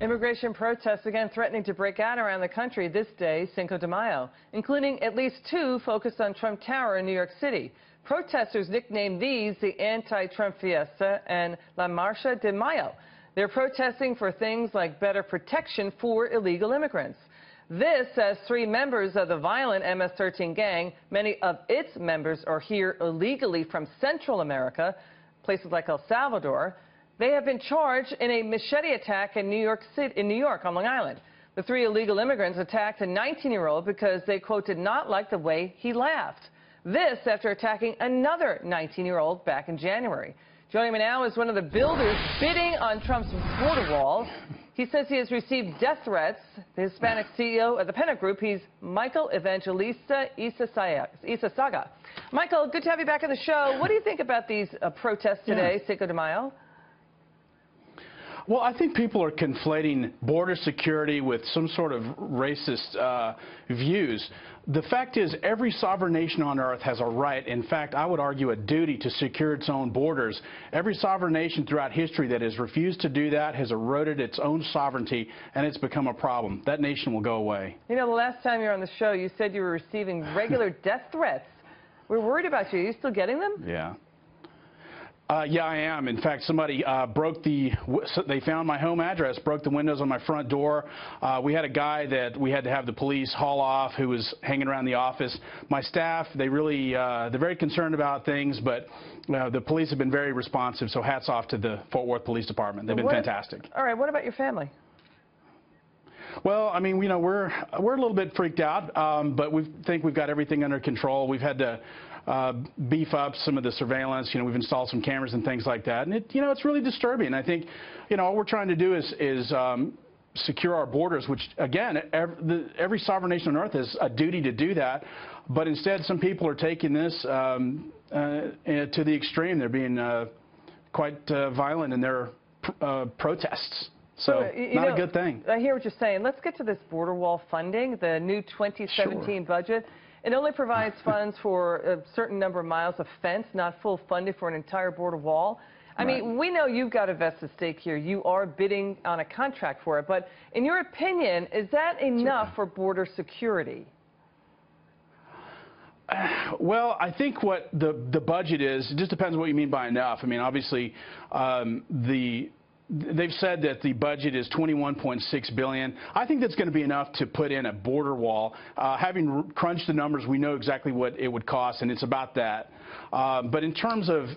Immigration protests again threatening to break out around the country this day, Cinco de Mayo, including at least two focused on Trump Tower in New York City. Protesters nicknamed these the Anti-Trump Fiesta and La Marcha de Mayo. They're protesting for things like better protection for illegal immigrants. This as three members of the violent MS-13 gang, many of its members are here illegally from Central America, places like El Salvador. They have been charged in a machete attack in New York on Long Island. The three illegal immigrants attacked a 19-year-old because they, quote, did not like the way he laughed. This after attacking another 19-year-old back in January. Joining me now is one of the builders bidding on Trump's border wall. He says he has received death threats. The Hispanic CEO of the Penna Group, he's Michael Evangelista-Ysasaga. Michael, good to have you back on the show. What do you think about these protests today, Cinco de Mayo? Well, I think people are conflating border security with some sort of racist views. The fact is, every sovereign nation on earth has a right, in fact, I would argue a duty to secure its own borders. Every sovereign nation throughout history that has refused to do that has eroded its own sovereignty, and it's become a problem. That nation will go away. You know, the last time you were on the show, you said you were receiving regular death threats. We're worried about you. Are you still getting them? Yeah. Yeah, I am. In fact, somebody they found my home address, broke the windows on my front door. We had a guy that we had to have the police haul off who was hanging around the office. My staff, they're very concerned about things, but the police have been very responsive, so hats off to the Fort Worth Police Department. They've been fantastic. All right, what about your family? Well, I mean, you know, we're a little bit freaked out, but we think we've got everything under control. We've had to beef up some of the surveillance. You know, we've installed some cameras and things like that, and it's really disturbing. I think, all we're trying to do is secure our borders, which again, every sovereign nation on earth has a duty to do that. But instead, some people are taking this to the extreme. They're being quite violent in their protests. So, not a good thing. I hear what you're saying. Let's get to this border wall funding, the new 2017 budget. It only provides funds for a certain number of miles of fence, not full funding for an entire border wall. I mean, we know you've got a vested stake here. You are bidding on a contract for it. But in your opinion, is that enough for border security? Well, I think what the budget is, it just depends on what you mean by enough. I mean, obviously, they've said that the budget is $21.6 billion. I think that's going to be enough to put in a border wall. Having crunched the numbers, we know exactly what it would cost, and it's about that. But in terms of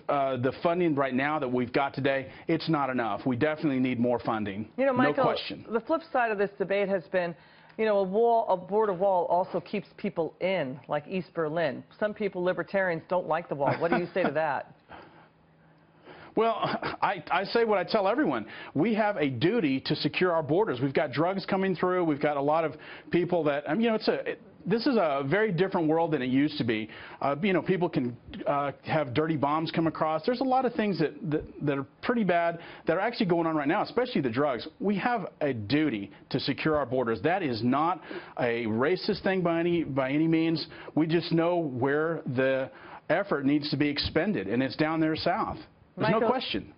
the funding right now that we've got today, it's not enough. We definitely need more funding. Michael, no question. The flip side of this debate has been, a border wall also keeps people in, like East Berlin. Some people, libertarians, don't like the wall. What do you say to that? Well, I say what I tell everyone. We have a duty to secure our borders. We've got drugs coming through. We've got a lot of people that, this is a very different world than it used to be. People can have dirty bombs come across. There's a lot of things that are pretty bad that are actually going on right now, especially the drugs. We have a duty to secure our borders. That is not a racist thing by any means. We just know where the effort needs to be expended, and it's down there south. There's no question.